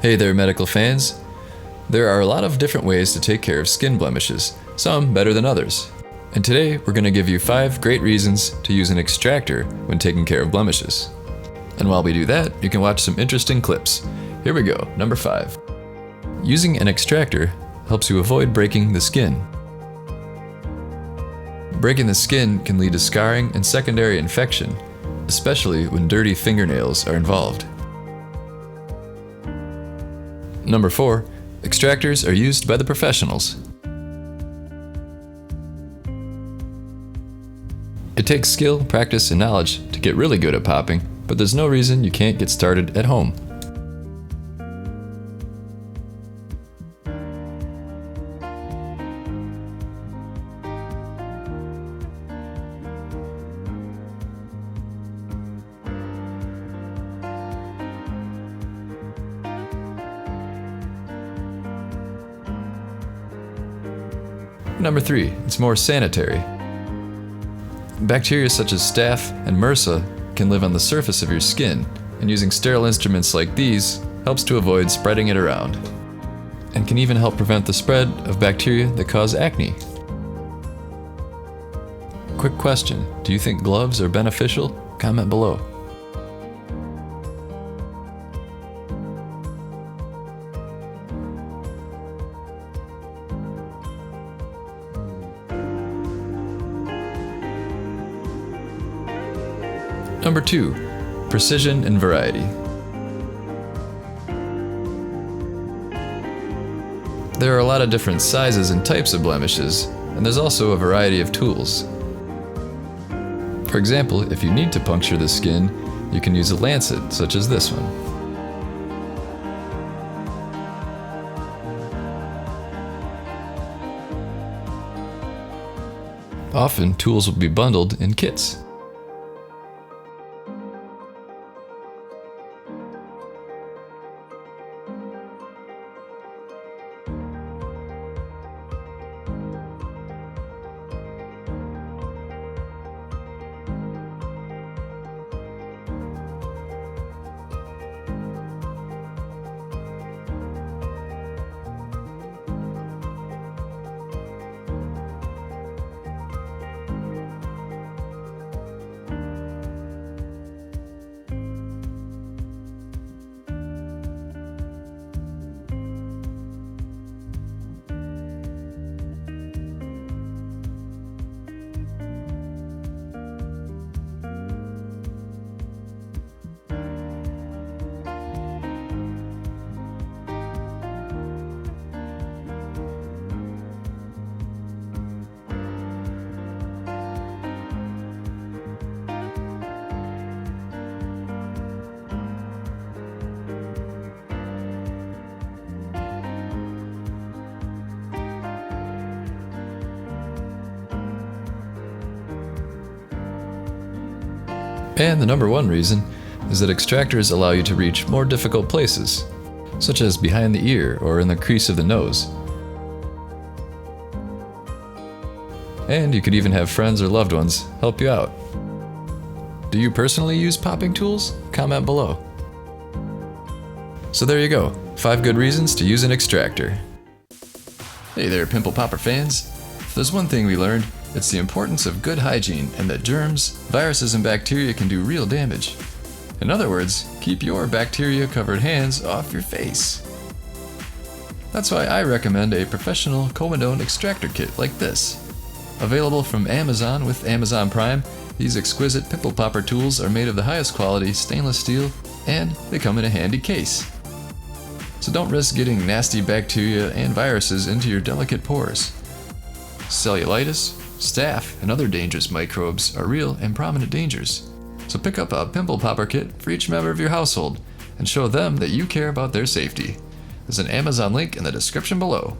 Hey there, medical fans. There are a lot of different ways to take care of skin blemishes, some better than others. And today we're going to give you 5 great reasons to use an extractor when taking care of blemishes. And while we do that, you can watch some interesting clips. Here we go, number 5. Using an extractor helps you avoid breaking the skin. Breaking the skin can lead to scarring and secondary infection, especially when dirty fingernails are involved. Number 4. Extractors are used by the professionals. It takes skill, practice, and knowledge to get really good at popping, but there's no reason you can't get started at home. Number 3, it's more sanitary. Bacteria such as staph and MRSA can live on the surface of your skin, and using sterile instruments like these helps to avoid spreading it around, and can even help prevent the spread of bacteria that cause acne. Quick question, do you think gloves are beneficial? Comment below. Number 2, precision and variety. There are a lot of different sizes and types of blemishes, and there's also a variety of tools. For example, if you need to puncture the skin, you can use a lancet, such as this one. Often, tools will be bundled in kits. And the number 1 reason is that extractors allow you to reach more difficult places, such as behind the ear or in the crease of the nose. And you could even have friends or loved ones help you out. Do you personally use popping tools? Comment below. So there you go, 5 good reasons to use an extractor. Hey there, pimple popper fans. If there's one thing we learned, it's the importance of good hygiene and that germs, viruses, and bacteria can do real damage. In other words, keep your bacteria-covered hands off your face. That's why I recommend a professional Comedone extractor kit like this. Available from Amazon with Amazon Prime, these exquisite pimple popper tools are made of the highest quality stainless steel, and they come in a handy case. So don't risk getting nasty bacteria and viruses into your delicate pores. Cellulitis, staph, and other dangerous microbes are real and prominent dangers. So pick up a pimple popper kit for each member of your household and show them that you care about their safety. There's an Amazon link in the description below.